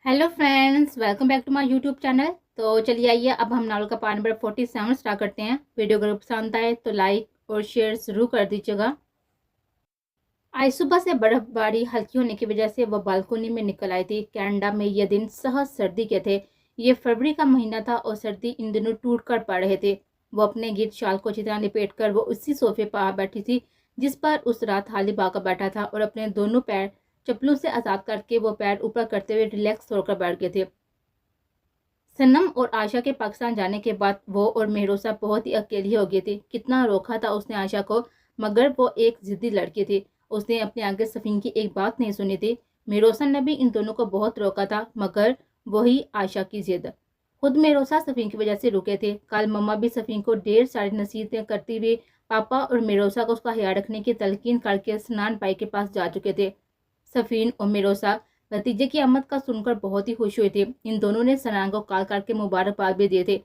Hello friends, welcome back to my YouTube channel. तो चलिए आइए अब हम नावल का पार्ट नंबर 47 स्टार्ट करते हैं। वीडियो अगर पसंद आए तो लाइक और शेयर जरूर कर दीजिएगा। आज सुबह से बर्फबारी हल्की होने की वजह से वह बालकोनी में निकल आई थी। कनाडा में ये दिन सहज सर्दी के थे। ये फरवरी का महीना था और सर्दी इन दिनों टूट कर पड़ रहे थे। वो अपने गिर शाल को अच्छी तरह लिपेट कर वो उसी सोफे पर बैठी थी जिस पर उस रात हालिब आकर बैठा था और अपने दोनों पैर चप्पलों से आजाद करके वो पैर ऊपर करते हुए रिलैक्स होकर बैठ गए थे। सनम और आशा के पाकिस्तान जाने के बाद वो और मेहरोसा बहुत ही अकेली हो गई थी। कितना रोका था उसने आशा को, मगर वो एक जिद्दी लड़की थी। उसने अपने आगे सफीन की एक बात नहीं सुनी थी। मेहरोसा ने भी इन दोनों को बहुत रोका था, मगर वही आशा की जिद। खुद मेहरोसा सफीन की वजह से रुके थे। कल मम्मा भी सफीन को ढेर सारी नसीहतें करती हुई पापा और मेहरोसा को उसका ख्याल रखने की तलकीन करके सनान भाई के पास जा चुके थे। सफीन और मेहरोसा भतीजे की आमद का सुनकर बहुत ही खुश हुए थे। इन दोनों ने सनान को कॉल करके मुबारकबाद भी दिए थे।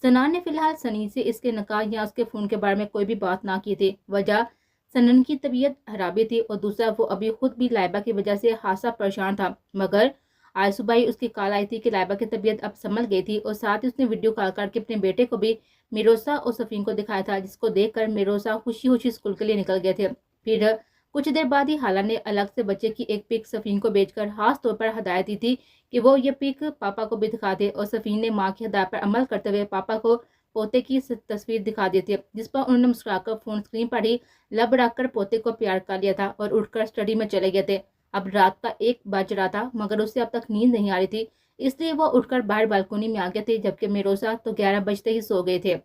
सनान ने फिलहाल सनी से इसके निकाह या उसके फोन के बारे में कोई भी बात ना की थी। वजह सनन की तबीयत खराबी थी और दूसरा वो अभी खुद भी लाइबा की वजह से खासा परेशान था। मगर आज सुबह ही उसकी कॉल आई थी कि लाइबा की तबीयत अब संभल गई थी और साथ ही उसने वीडियो कॉल करके अपने बेटे को भी मिरोसा और सफीन को दिखाया था, जिसको देखकर मिरोसा खुशी खुशी स्कूल के लिए निकल गए थे। फिर कुछ देर बाद ही हाला ने अलग से बच्चे की एक पिक सफीन को भेजकर खास तौर पर हदायत दी थी कि वो ये पिक पापा को भी दिखा दे और सफीन ने माँ की हदायत पर अमल करते हुए पापा को पोते की तस्वीर दिखा दी थी, जिस पर उन्होंने मुस्कुराकर फोन स्क्रीन पर ही लब रखकर पोते को प्यार कर लिया था और उठकर स्टडी में चले गए थे। अब रात का 1 बज रहा था मगर उसे अब तक नींद नहीं आ रही थी, इसलिए वो उठकर बाहर बालकोनी में आ गए थे, जबकि मेरोसा तो 11 बजते ही सो गए थे।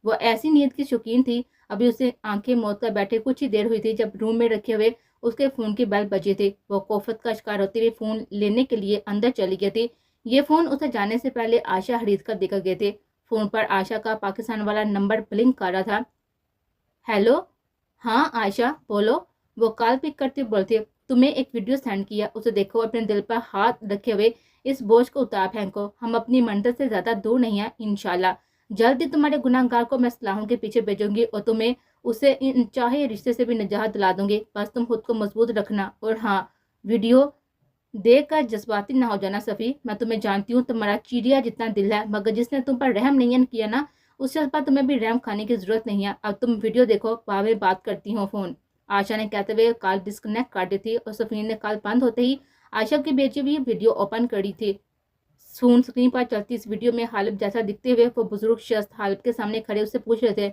वो ऐसी नींद की शौकीन थी। अभी उसे आंखें मौत कर बैठे कुछ ही देर हुई थी जब रूम में रखे हुए उसके फोन की बेल बजी थी। वो कोफत का शिकार होते हुए फोन लेने के लिए अंदर चली गई थी। ये फोन उसे जाने से पहले आशा खरीद कर देकर गए थे। फोन पर आशा का पाकिस्तान वाला नंबर ब्लिंक कर रहा था। हेलो, हाँ आयशा बोलो। वो कॉल पिक करते बोलते, तुम्हें एक वीडियो सेंड किया, उसे देखो, अपने दिल पर हाथ रखे हुए इस बोझ को उतार फेंको। हम अपनी मंजिल से ज्यादा दूर नहीं हैं, इंशाल्लाह जल्द ही तुम्हारे गुनाहगार को मैं सलाहों के पीछे भेजूंगी और तुम्हें उसे इन चाहे रिश्ते से भी निजात दिला दूंगी। बस तुम खुद को मजबूत रखना। और हाँ, वीडियो देख कर जज्बाती ना हो जाना सफ़ी। मैं तुम्हें जानती हूँ, तुम्हारा चिड़िया जितना दिल है, मगर जिसने तुम पर रहम नहीं किया ना, उस शख्स पर तुम्हें भी रहम खाने की जरूरत नहीं है। अब तुम वीडियो देखो, बाद में बात करती हूँ फोन। आशा ने कहते हुए कॉल डिस्कनेक्ट कर दी थी और सफीन ने कॉल बंद होते ही आशा की बेटी भी वीडियो ओपन करी थी। फोन स्क्रीन पर चलती इस वीडियो में हालिब जैसा दिखते हुए वो बुजुर्ग शख्स हालिब के सामने खड़े उससे पूछ रहे थे,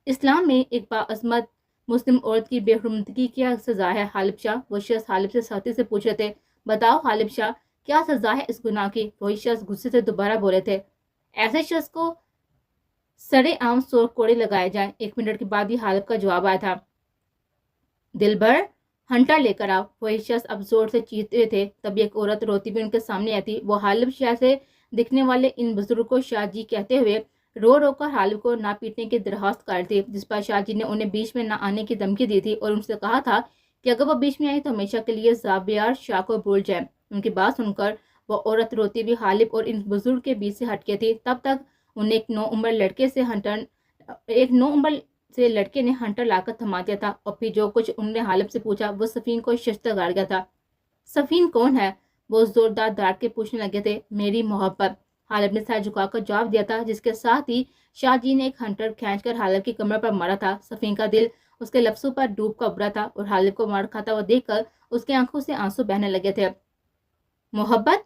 इस्लाम में एक बाअज़मत मुस्लिम औरत की बेहुरमती की क्या सजा है हालिब शाह? वो शख्स हालिब से सख्ती से पूछ रहे थे, बताओ हालिब शाह, क्या सजा है इस गुनाह की? वही शख्स गुस्से से दोबारा बोले थे, ऐसे शख्स को सरे आम सौ कोड़े लगाए जाए। 1 मिनट के बाद ही हालिब का जवाब आया था, दिलबर हंटर लेकर आओ। वही शख्स अब जोर से चीखते थे। तभी एक औरत रोती भी उनके सामने आई थी। वो हालिब शाह से दिखने वाले इन बुजुर्ग को शाह जी कहते हुए रो रो कर हालिब को ना पीटने की दरखास्त कर थी, जिस पर शाह जी ने उन्हें बीच में ना आने की धमकी दी थी और उनसे कहा था कि अगर वो बीच में आई तो हमेशा के लिए जाबियार शाह को भूल जाए। उनकी बात सुनकर वो औरत रोती हुई हालिब और इन बुजुर्ग के बीच से हटके थी। तब तक उन्हें एक नौ उम्र लड़के ने हंटर लाकर थमा दिया था और फिर जो कुछ उन्होंने हालिब से पूछा वो सफीन को शश्ता गाड़ गया था। सफीन कौन है? वो जोरदार डांट के पूछने लगे थे। मेरी मोहब्बत, हालिब ने सर झुकाकर जवाब दिया था, जिसके साथ ही शाह जी ने एक हंटर खींचकर हालिब की कमर पर मारा था। सफीन का दिल उसके लफ्जों पर डूब कर उभरा था और हालिब को मार खाता हुआ देखकर उसकी आंखों से आंसू बहने लगे थे। मोहब्बत,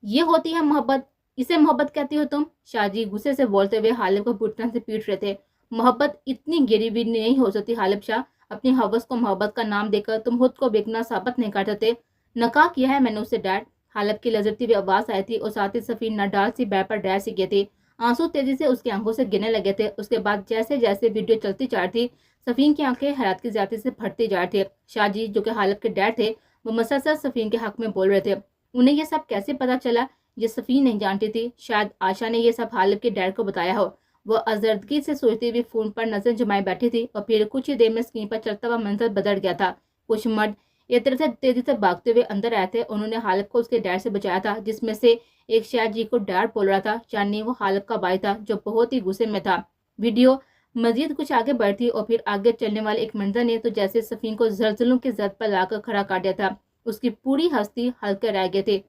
ये होती है मोहब्बत? इसे मोहब्बत कहती हो तुम? शाहजी गुस्से से बोलते हुए हालिब को बुटन से पीट रहे थे। मोहब्बत इतनी गिरी भी नहीं हो सकती हालिब शाह। अपनी हवस को मोहब्बत का नाम देकर तुम खुद को बेगुनाह साबित नहीं करते थे। नकाह किया है मैंने उसे डैड। हालिब की लजरती हुई आवाज आई थी और साथ ही सफीन नडाल सी बैठ पर डर सी गई थी। आंसू तेजी से उसकी आंखों से गिरने लगे थे। उसके बाद जैसे जैसे वीडियो चलती जा रही थी, सफीन की आंखें हैरत की ज्यादा से फटती जा रही थी। शाहजी जो कि हालिब के डैड थे, वो मसलसल सफीन के हक में बोल रहे थे। उन्हें यह सब कैसे पता चला? ये सफीन नहीं जानती थी। शायद आशा ने यह सब हालिब के डैड को बताया हो। वो अजर्दगी से सोचती हुई फोन पर नजर जमाए बैठी थी और फिर कुछ ही देर में स्क्रीन पर चलता हुआ मंजर बदल गया था। कुछ मर्द एक तरह से तेजी से भागते हुए अंदर आए थे। उन्होंने हालिब को उसके डैड से बचाया था, जिसमें से एक शायद जी को डैड बोल रहा था, यानी वो हालिब का भाई था जो बहुत ही गुस्से में था। वीडियो मजीद कुछ आगे बढ़ती और फिर आगे चलने वाले एक मंजर ने तो जैसे सफीन को जलजलों की जद पर लाकर खड़ा कर दिया था। उसकी पूरी हस्ती हल्के रह गए थे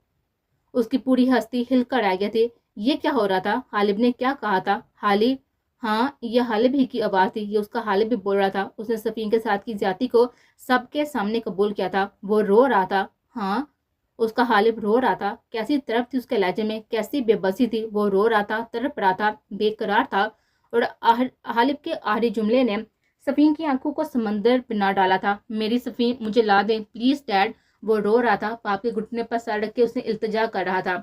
اس کی پوری ہستی ہل کر آ گئی تھی۔ یہ کیا ہو رہا تھا؟ غالب نے کیا کہا تھا؟ غالب؟ ہاں یہ غالب ہی کی آواز تھی، یہ اس کا غالب بھی بول رہا تھا۔ اس نے صفین کے ساتھ کی زیادتی کو سب کے سامنے قبول کیا تھا۔ وہ رو رہا تھا۔ ہاں اس کا غالب رو رہا تھا۔ کیسی طرف تھی اس کے لہجے میں، کیسی بے بسی تھی۔ وہ رو رہا تھا، تڑپ رہا تھا، بے قرار تھا، اور غالب کے آخری جملے نے صفین کی آنکھوں کو سمندر بنا ڈالا تھا۔ میری صفین، مجھے لا دیں پلیز ڈیڈ۔ وہ رو رہا تھا، باپ کے گھٹنے پر سر رکھ کے اس نے التجا کر رہا تھا۔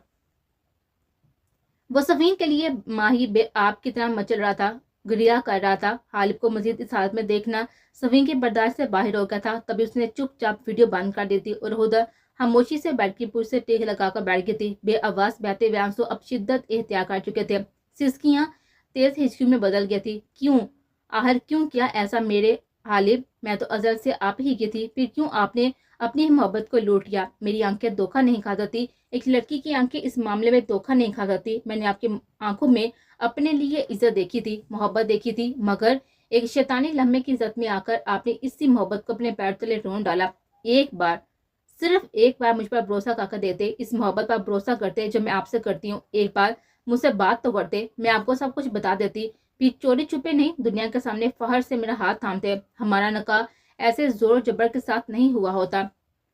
وہ صفین کے لیے ماہی بے آب کی طرح مچل رہا تھا، گریا کر رہا تھا۔ غالب کو مزید اس حالت میں دیکھنا صفین کی برداشت سے باہر ہو گیا تھا۔ تبھی اس نے چپ چاپ ویڈیو بند کر دی تھی اور خود خاموشی سے بیڈ کی پشت سے ٹیک لگا کر بیٹھ گئی تھی۔ بے آواز بہتے ہوئے آنسو اب شدت اختیار کر چکے تھے۔ سسکیاں تیز ہچکیوں میں بدل گئی تھی۔ کیوں؟ آخر کیوں کیا ایسا میرے غالب؟ میں تو ازل سے آپ ہی کی تھی، پھر کیوں آپ نے اپنی محبت کو لوٹ لیا؟ میری آنکھیں دھوکہ نہیں کھا سکتی، ایک لڑکی کی آنکھیں اس معاملے میں دھوکہ نہیں کھا سکتی۔ میں نے آپ کی آنکھوں میں اپنے لیے عزت دیکھی تھی، محبت دیکھی تھی، مگر ایک شیطانی لمحے کی عزت میں آ کر آپ نے اسی محبت کو اپنے پیر تلے رون ڈالا۔ ایک بار، صرف ایک بار مجھ پر بھروسہ کر دیتے، اس محبت پر بھروسہ کرتے جو میں آپ سے کرتی ہوں۔ ایک بار مجھ سے بات تو کرتے، میں آپ کو سب کچھ بتا دیتی، پھر چوری چھپے نہیں، دنیا کے سامنے فخر سے میرا ہاتھ تھامتے۔ ہمارا نکاح ایسے زور جبر کے ساتھ نہیں ہوا ہوتا،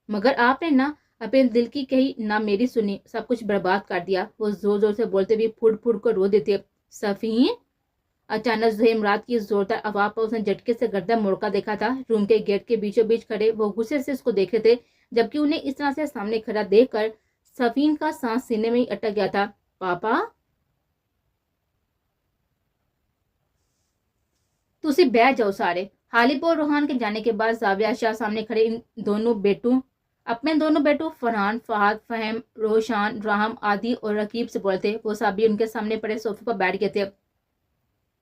مگر آپ نے نہ اپنے دل کی کہی نہ میری سنی، سب کچھ برباد کر دیا۔ وہ زور زور سے بولتے ہوئے پھوٹ پھوٹ کر رو دیتے۔ صفین! اچانک ظہیم رات کی زوردار آواز پر اس نے جھٹکے سے گردن موڑ کر دیکھا تھا۔ روم کے گیٹ کے بیچوں بیچ کھڑے وہ غصے سے اس کو دیکھ رہے تھے، جبکہ انہیں اس طرح سے سامنے کھڑا دیکھ کر صفین کا سانس سینے میں ہی اٹک گیا تھا۔ پاپا! تسی بیٹھ جاؤ سارے۔ غالب اور روحان کے جانے کے بعد زاویہ شاہ سامنے کھڑے اپنے دونوں بیٹوں فرحان، فہد، فہم، روشان، راہم، عادی اور رقیب سے بولتے۔ وہ سب بھی ان کے سامنے پڑے صوفے پر بیٹھ گئے تھے۔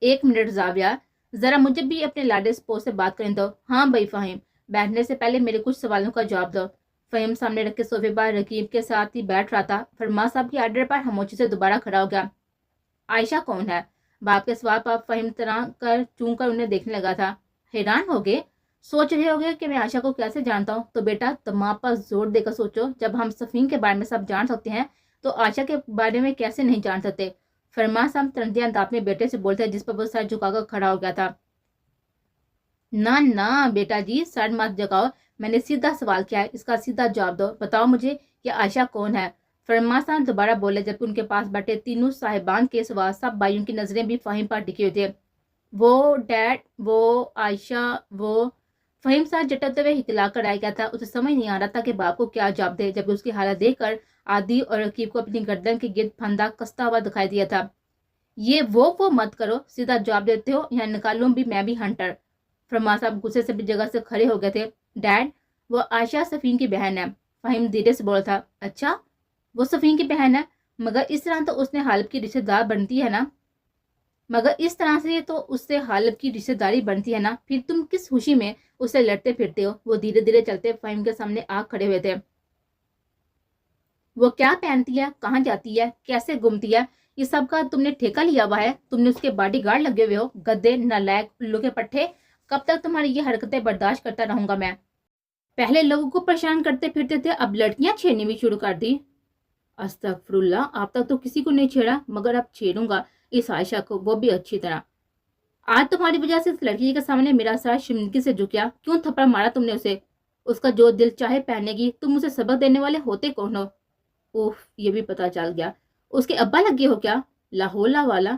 ایک منٹ زاویہ، ذرا مجھے بھی اپنے لاڈے سپوز سے بات کریں دو۔ ہاں بھائی فہم، بیٹھنے سے پہلے میرے کچھ سوالوں کا جواب دو۔ فہم سامنے رکھے صوفے پر رقیب کے ساتھ ہی بیٹھ رہا تھا۔ فرما صاحب کی آرڈر پر خاموشی سے دوبارہ کھڑا ہو گیا۔ عائشہ کون ہے؟ باپ کے سوال پر فہم طرح کر چون کر انہیں دیکھنے لگا تھا۔ حیران ہو گئے؟ سوچ رہے ہوگے کہ میں عائشہ کو کیسے جانتا ہوں؟ تو بیٹا دماغ پر زور دے کر سوچو، جب ہم صفین کے بارے میں سب جان سکتے ہیں تو عائشہ کے بارے میں کیسے نہیں جان سکتے؟ فرما صاحب ترنتے انداز میں بیٹے سے بولتے جس پر وہ سر جھکا کر کھڑا ہو گیا تھا۔ نہ بیٹا جی، سر مت جھکاؤ، میں نے سیدھا سوال کیا ہے، اس کا سیدھا جواب دو۔ بتاؤ مجھے کہ عائشہ کون ہے؟ فرما صاحب دوبارہ بولے، جبکہ ان کے پاس بیٹھے تینوں صاحبان کے سوا سب بھائیوں کی نظریں بھی فہیم پر ٹکی ہوئی تھی۔ وہ ڈیڈ، وہ عائشہ، وہ فہیم صاحب جٹتے ہوئے ہکلا کر آ گیا تھا۔ اسے سمجھ نہیں آ رہا تھا کہ باپ کو کیا جواب دے، جبکہ اس کی حالت دیکھ کر عادی اور رقیب کو اپنی گردن کے گرد پھندا کستا ہوا دکھائی دیا تھا۔ یہ وہ مت کرو، سیدھا جواب دیتے ہو یا نکالوں بھی میں بھی ہنٹر۔ فرما صاحب غصے سے بھی جگہ سے کھڑے ہو گئے تھے۔ ڈیڈ، وہ عائشہ صفین کی بہن ہے۔ فہیم دھیرے سے بولا تھا۔ اچھا، وہ صفین کی بہن ہے، مگر اس طرح تو اس نے غالب کی رشتہ دار بنتی ہے نا؟ مگر اس طرح سے تو اس سے غالب کی رشتہ داری بنتی ہے نا؟ پھر تم کس خوشی میں اسے لڑتے پھرتے ہو؟ وہ دھیرے دھیرے چلتے فہیم کے سامنے آ کھڑے ہوئے تھے۔ وہ کیا پہنتی ہے، کہاں جاتی ہے، کیسے گھومتی ہے، یہ سب کا تم نے ٹھیکہ لیا ہوا ہے؟ تم نے اس کے باڈی گارڈ لگے ہوئے ہو؟ گدے، نالائق، الو کے پٹھے، کب تک تمہاری یہ حرکتیں برداشت کرتا رہوں گا میں؟ پہلے لوگوں کو پریشان کرتے پھرتے تھے، اب لڑکیاں چھیڑنی بھی شروع کر دی۔ استغفر اللہ، آپ تک تو کسی کو نہیں چھیڑا، مگر اب چھیڑوں گا اس عائشہ کو، وہ بھی اچھی طرح۔ آج تمہاری وجہ سے اس لڑکی کے سامنے میرا سر شرمندگی سے جھکیا۔ کیوں تھپڑ مارا تم نے اسے؟ اس کا جو دل چاہے پہنے گی، تم اسے سبق دینے والے ہوتے کون ہو؟ اوف، یہ بھی پتا چل گیا، اس کے ابا لگے ہو کیا؟ لاہولا والا،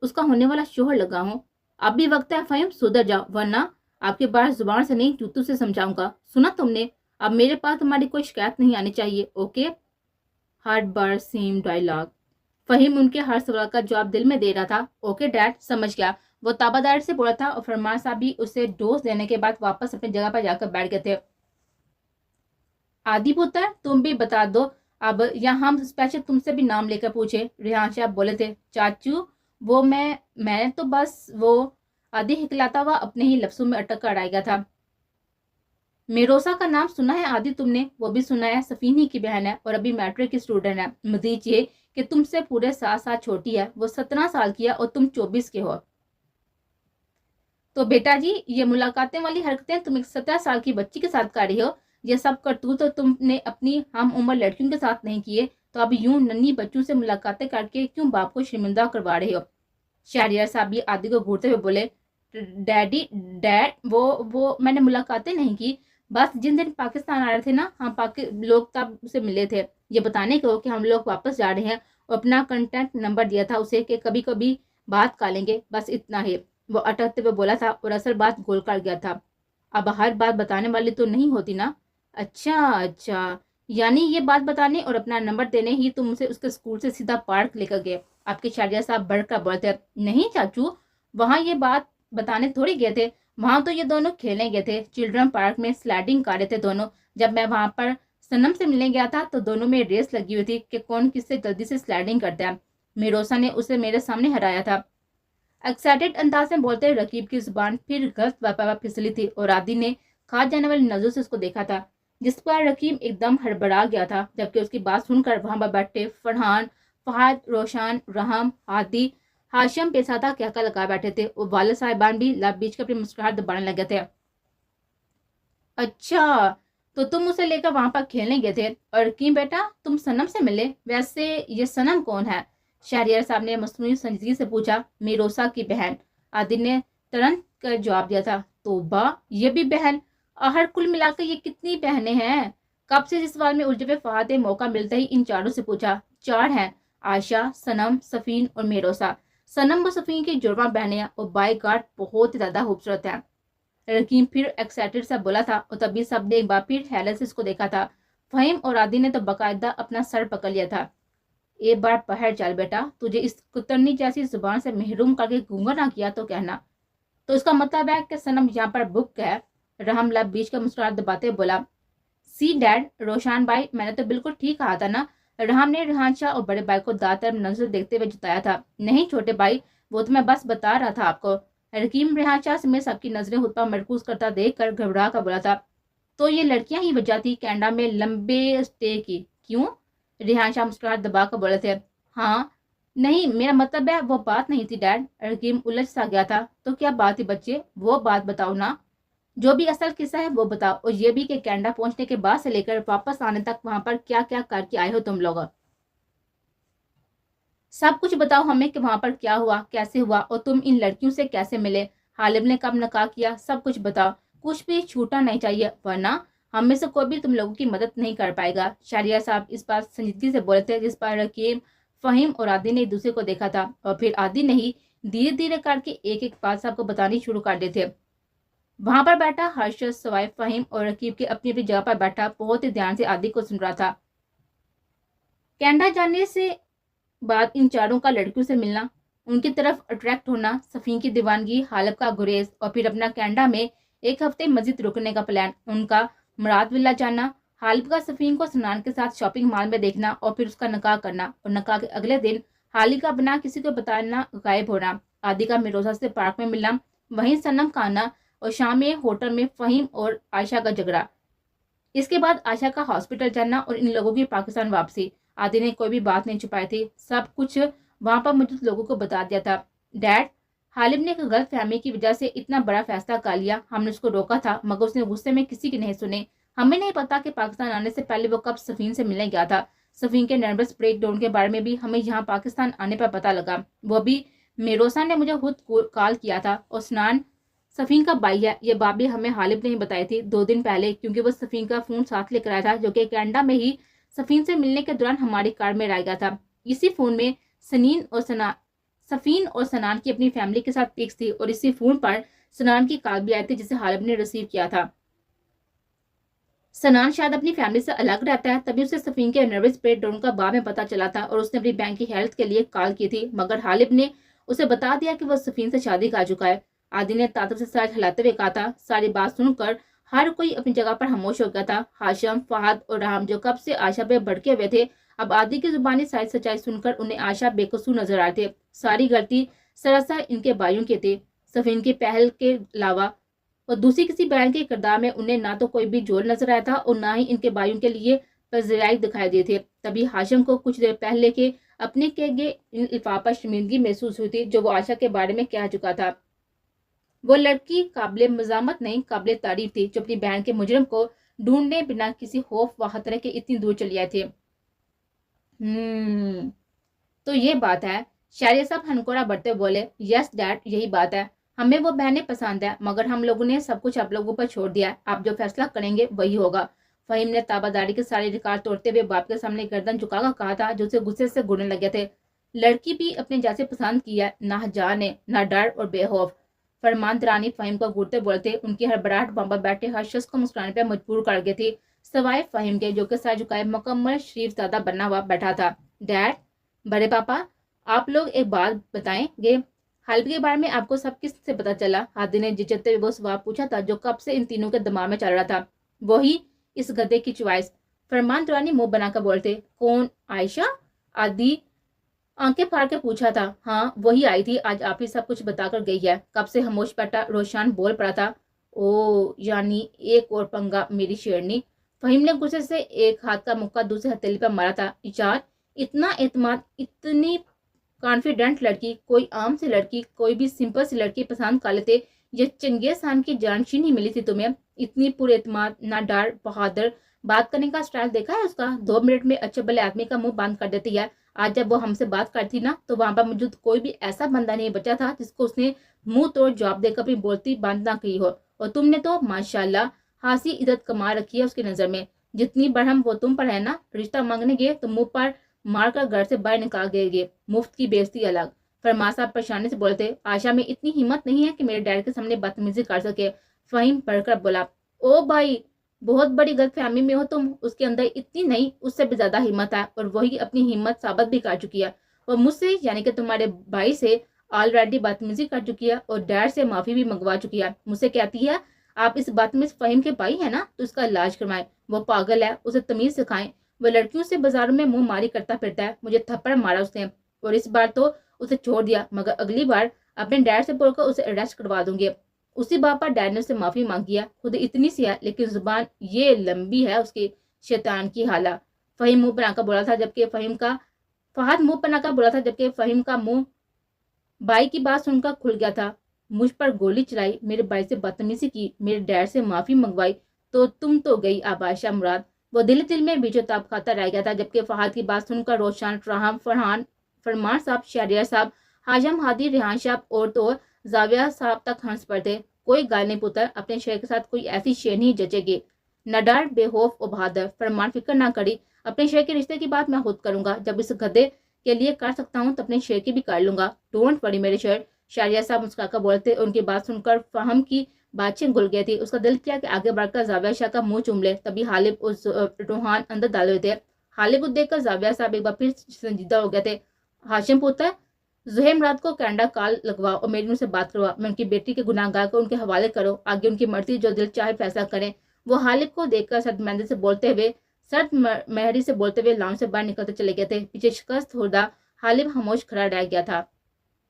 اس کا ہونے والا شوہر لگا ہوں۔ اب بھی وقت ہے فہم، سدھر جاؤ، ورنہ آپ کے باہر زبان سے نہیں جوتوں سے سمجھاؤں گا۔ سنا تم نے؟ اب میرے پاس تمہاری کوئی شکایت نہیں آنی چاہیے، اوکے؟ ہر بار سیم ڈائلاگ۔ فہیم ان کے ہر سوال کا جواب دل میں دے رہا تھا۔ اوکے ڈیڈ، سمجھ گیا، وہ تابع دار سے بولا تھا، اور فرمان صاحب بھی اسے ڈوز دینے کے بعد واپس اپنی جگہ پر جا کر بیٹھ گئے تھے۔ عادی پتر، تم بھی بتا دو اب، یا ہم اسپیشل تم سے بھی نام لے کر پوچھے؟ ریحان شاہ بولے تھے۔ چاچو، وہ میں تو بس وہ عادی ہکلاتا ہوا اپنے ہی لفظوں میں اٹک کر آ گیا تھا۔ میروسا کا نام سنا ہے عادی تم نے؟ وہ بھی سنا ہے، صفینی کی بہن ہے اور ابھی میٹرک کی اسٹوڈنٹ ہے، مزید یہ کہ تم سے پورے 7 سال چھوٹی ہے، وہ 17 سال کی ہے اور تم 24 کے ہو۔ تو بیٹا جی، یہ ملاقاتیں والی حرکتیں تم ایک 17 سال کی بچی کے ساتھ کر رہی ہو، یہ سب کرتوت تو تم نے اپنی ہم عمر لڑکیوں کے ساتھ نہیں کیے، तो अब यूं नन्ही बच्चों से मुलाकातें करके क्यों बाप को शर्मिंदा करवा रहे हो? शहरियार साहब भी आदि को घूरते हुए बोले, डैड वो मैंने मुलाकातें नहीं की, बस जिन दिन पाकिस्तान आ रहे थे ना, हम लोग तब उसे मिले थे, ये बताने को कि हम लोग वापस जा रहे हैं, और अपना कंटेक्ट नंबर दिया था उसे कि कभी कभी बात कर लेंगे, बस इतना ही। वो अटकते हुए बोला था और असल बात गोल कर गया था। अब हर बात बताने वाली तो नहीं होती ना। अच्छा अच्छा, यानी ये बात बताने और अपना नंबर देने ही तुम उसे उसके स्कूल से सीधा पार्क लेकर गए? आपके शारिया साहब बढ़कर बोलते, नहीं चाचू, वहाँ ये बात बताने थोड़ी गए थे, वहां तो ये दोनों खेलने गए थे, चिल्ड्रन पार्क में स्लाइडिंग कर रहे थे दोनों। जब मैं वहां पर सनम से मिलने गया था तो दोनों में रेस लगी हुई थी कि कौन किससे जल्दी से स्लाइडिंग करता है। मिरोसा ने उसे मेरे सामने हराया था। एक्साइटेड अंदाज में बोलते रकीब की जुबान फिर गलत पर फिसली थी और आदि ने खा जाने वाली नजरों से उसको देखा था, जिस पर रकीब एकदम हड़बड़ा गया था। जबकि उसकी बात सुनकर वहां पर बैठे फरहान, फहद, रोशान, रहम, आदि, हाशिम पेशादा कहकर लगा बैठे थे और वाले साहिबान भी लब बीच के अपनी मुस्कुराहट दबाने लगे थे। अच्छा, तो तुम उसे लेकर वहां पर खेलने गए थे, और क्यों बेटा तुम सनम से मिले? वैसे ये सनम कौन है? शहरियार साहब ने मसनूई संजीदगी से पूछा। मीरोसा की बहन, आदिल ने तुरंत कर जवाब दिया था। तोबा, ये भी बहन? आहर कुल मिलाकर ये कितनी बहनें हैं? कब से इस सवाल में उलझे हुए फहद ने मौका मिलते ही इन चारों से पूछा। चार हैं, आयशा, सनम, सफीन और मेरोसा। सनम व सफीन की जुड़वा बहनें और बाय गॉड बहुत ही ज्यादा खूबसूरत है। रकीम फिर एक्साइटेड सा बोला था और तभी सबने एक बार फिर हैरत से इसको देखा था। फहीम और आदि ने तो बकायदा अपना सर पकड़ लिया था। एक बार बाहर चल बेटा, तुझे इस कुतरनी जैसी जुबान से महरूम करके गूंगा ना किया तो कहना। तो इसका मतलब है कि सनम यहाँ पर बुक है? रहम लब बीच का मुस्कुराहट दबाते बोला। सी डैड, रोशान भाई, मैंने तो बिल्कुल ठीक कहा था ना? रहम ने रेहान शाह और बड़े भाई को दांत तरफ नजर देखते हुए जताया था। नहीं छोटे भाई, वो तो मैं बस बता रहा था आपको। रकीम रेहान शाह समेत सबकी नजरें खुद पर मरकूज करता देख कर घबरा कर बोला था। तो ये लड़कियां ही वजह थी कनाडा में लंबे स्टे की, क्यों? रेहान शाह मुस्कुराहट दबा कर बोले थे। हाँ, नहीं, मेरा मतलब है वो बात नहीं थी डैड। रकीम उलझ सा गया था। तो क्या बात थी बच्चे, वो बात बताओ ना। जो भी असल किस्सा है वो बताओ, और ये भी कि कनाडा पहुंचने के बाद से लेकर वापस आने तक वहां पर क्या क्या करके आए हो तुम लोग। सब कुछ बताओ हमें कि वहां पर क्या हुआ, कैसे हुआ, और तुम इन लड़कियों से कैसे मिले, हालिब ने कब निकाह किया, सब कुछ बताओ। कुछ भी छूटा नहीं चाहिए, वरना हम में से कोई भी तुम लोगों की मदद नहीं कर पाएगा। शहरियार साहब इस बात संजीदगी से बोले थे, जिस पर रकीम, फहीम और आदि ने एक दूसरे को देखा था, और फिर आदि ने ही धीरे धीरे करके एक एक बात सबको बतानी शुरू कर दी थे। वहां पर बैठा हर्षद, सवाई, फहीम और रकीब के अपनी अपनी जगह पर बैठा बहुत ही ध्यान से आदि को सुन रहा था। कनाडा जाने से बाद इन चारों का लड़कियों से मिलना, उनकी तरफ अट्रैक्ट होना, सफीन की दीवानगी, हालब का गुरेज, और फिर अपना कनाडा में एक हफ्ते मजीद रुकने का प्लान, उनका मुराद विला जाना, हालिब का सफीन को सनान के साथ शॉपिंग मॉल में देखना, और फिर उसका निकाह करना, और निकाह के अगले दिन हालिब का बिना किसी को बताना गायब होना, आदि का मिरोजा से पार्क में मिलना, वहीं सनम का आना, और शाम में होटल में फहीम और आयशा का झगड़ा। इसके बाद आयशा का हॉस्पिटल जाना और इन लोगों की पाकिस्तान वापसी। आदि ने कोई भी बात नहीं छुपाई थी, सब कुछ वहां पर मौजूद लोगों को बता दिया था। डैड, हालिब ने एक गलत फहमी की वजह से इतना बड़ा फैसला कर लिया, हमने उसको रोका था मगर उसने गुस्से में किसी की नहीं सुने। हमें नहीं पता कि पाकिस्तान आने से पहले वो कब सफीन से मिलने गया था। सफीन के नर्वस ब्रेक डाउन के बारे में भी हमें यहाँ पाकिस्तान आने पर पता लगा, वो भी मेरोसा ने मुझे खुद कॉल किया था। और स्नान सफीन का भाई है, ये बात भी हमें हालिब ने ही बताई थी 2 दिन पहले, क्योंकि वो सफीन का फोन साथ लेकर आया था, जो कि कनाडा में ही सफीन से मिलने के दौरान हमारी कार में रह गया था। इसी फोन में सफीन और सनान की अपनी फैमिली के साथ पिक्स थी, और इसी फोन पर सनान की कॉल भी आई थी जिसे हालिब ने रिसीव किया था। सनान शायद अपनी फैमिली से अलग रहता है, तभी उसे सफीन के नर्वस ब्रेकडाउन का बाद में पता चला था, और उसने अपनी बैंक की हेल्थ के लिए कॉल की थी, मगर हालिब ने उसे बता दिया कि वह सफीन से शादी कर चुका है। आदि ने तातब से सर हिलाते हुए कहा था। सारी बात सुनकर हर कोई अपनी जगह पर खामोश हो गया था। हाशिम, फहद और राम, जो कब से आशा पे भड़के हुए थे, अब आदि की जुबानी सारी सच्चाई सुनकर उन्हें आशा बेकसूर नजर आ रहे थे। सारी गलती सरासर इनके भाइयों के थे, सफीन की पहल के अलावा, और दूसरी किसी बहन के किरदार में उन्हें ना तो कोई भी जोर नजर आया था और ना ही इनके भाइयों के लिए पज़िराई दिखाई दिए थे। तभी हाशिम को कुछ देर पहले के अपने किए गए इन इल्फाफ पर शर्मिंदगी महसूस हुई थी, जो वो आशा के बारे में कह चुका था। वो लड़की काबिले मजामत नहीं, काबिले तारीफ थी, जो अपनी बहन के मुजरिम को ढूंढने बिना किसी खौफ व खतरे के इतनी दूर चली आई थी। तो ये बात है। शायरी साहब हनकोरा बढ़ते बोले, यस डैड, यही बात है। हमें वो बहनें पसंद है, मगर हम लोगों ने सब कुछ आप लोगों पर छोड़ दिया है। आप जो फैसला करेंगे वही होगा। फहीम ने ताबादारी के सारे रिकॉर्ड तोड़ते हुए बाप के सामने गर्दन झुकाकर कहा था, जो उसे गुस्से से घूरने लगे थे। लड़की भी अपने जैसे पसंद की है, ना जाने ना डर और बेखौफ। फरमान रानी फहीम को घूरते बोलते उनकी हड़बड़ाहट वहां बैठे हर शख्स को मुस्कुराने पर मजबूर कर गई थी, सवाए फहीम के, जो कि सर झुकाए मुकम्मल शरीफ ज़्यादा बना हुआ बैठा था। डैड, बड़े पापा, आप लोग एक बात बताएंगे, हालिब के बारे में आपको सब किस से पता चला? हादी ने झिझकते हुए वो सवाल पूछा था जो कब से इन तीनों के दिमाग में चल रहा था। वही इस गधे की चॉइस। फरमान रानी मुंह बनाकर बोलते, कौन? आयशा? आदि आंखें फाड़ के पूछा था। हाँ, वही आई थी, आज आप ही सब कुछ बताकर गई है। कब से खामोश बैठा रोशान बोल पड़ा था, ओ यानी एक और पंगा मेरी शेरनी। फहीम ने गुस्से से एक हाथ का मुक्का दूसरे हथेली पर मारा था। इजाद, इतना एतमाद, इतनी कॉन्फिडेंट लड़की, कोई आम सी लड़की, कोई भी सिंपल सी लड़की पसंद कर लेते। ये चंगेज खान की जानशीन ही मिली थी तुम्हें। इतनी पूरे एतमाद, ना डर, बहादुर। बात करने का स्टाइल देखा है उसका, 2 मिनट में अच्छे भले आदमी का मुंह बंद कर देती है। आज जब वो हमसे बात करती ना, तो वहां पर मौजूद कोई भी ऐसा बंदा नहीं बचा था जिसको उसने मुंह तोड़ जवाब देकर अपनी बोलती बंद ना की हो। और तुमने तो माशाल्लाह खासी इज्जत कमा रखी है उसकी नजर में। जितनी बड़हम वो तुम पर है ना, रिश्ता मांगने गए तो मुंह पर मार कर घर से बाहर निकाल गए, मुफ्त की बेइज्जती अलग। फरमा साहब परेशानी से बोलते, आशा में इतनी हिम्मत नहीं है कि मेरे डैड के सामने बदतमीजी कर सके। फहीम पढ़कर बोला, ओ भाई, बहुत बड़ी गलतफहमी में हो तुम। उसके अंदर इतनी नहीं, उससे भी ज्यादा हिम्मत है, और वही अपनी हिम्मत साबित भी कर चुकी है। और मुझसे यानी कि तुम्हारे भाई से ऑलरेडी बदतमीजी कर चुकी है और डैड से माफी भी मंगवा चुकी है। मुझसे कहती है आप इस बात में फहीम के भाई है ना, तो इसका इलाज करवाएं। वो पागल है, उसे तमीज सिखाएं। वो लड़कियों से बाजारों में मुंह मारी करता फिरता है। मुझे थप्पड़ मारा उसने, और इस बार तो उसे छोड़ दिया, मगर अगली बार अपने डैड से बोलकर उसे अरेस्ट करवा दूंगी। उसी बात पर डैड ने उससे माफी मांगी है। खुद इतनी सी है, लेकिन जुबान ये लंबी है उसकी, शैतान की हाला। फहीम मुंह बनाकर बोला था, जबकि फहीम का मुंह भाई की बात सुनकर खुल गया था। मुझ पर गोली चलाई, मेरे भाई से बदतमीजी की, मेरे डैड से माफी मंगवाई, तो तुम तो गई आबाशा मुराद। वो दिल में बेचैताब खाता रह गया था, जबकि फहद की बात सुनकर रोशान, फरमान साहब, शहरियार साहब, हाजम हादी, रेहान साहब और तो जाविया साहब तक हंस पड़ते। कोई गाल नहीं पुत्र, अपने शेर के साथ कोई ऐसी शेर नहीं जचेगी। न डर, बेखौफ और बहादुर। फरमान फिक्र ना करी, अपने शेर के रिश्ते की बात मैं खुद करूंगा। जब इस गधे के लिए कर सकता हूँ तो अपने शेर की भी कर लूंगा। डोंट वरी मेरे शेर। शारिया साहब मुस्कुराकर बोलते, उनकी बात सुनकर फहम की बातचीत घुल गई थी। उसका दिल किया कि आगे बढ़कर जाविया शाह का मुंह चूम ले, तभी हालिब और रूहान अंदर डाले हुए थे। हालिब को देखकर जाविया साहब एक बार फिर संजीदा हो गए थे। हाशिम पुत्र, जुहैर मुराद को कैनेडा कॉल लगवाओ और मेरी उनसे बात करवाओ। मैं उनकी बेटी के गुनाहगार को उनके हवाले करो, आगे उनकी मर्जी, जो दिल चाहे फैसला करें। वो हालिब को देखकर सर्द से बोलते हुए सर्द महरी से बोलते हुए लॉन्च से बाहर निकलते चले गए थे। पीछे शिकस्त हुर्दा हालिब खामोश खड़ा रह गया था।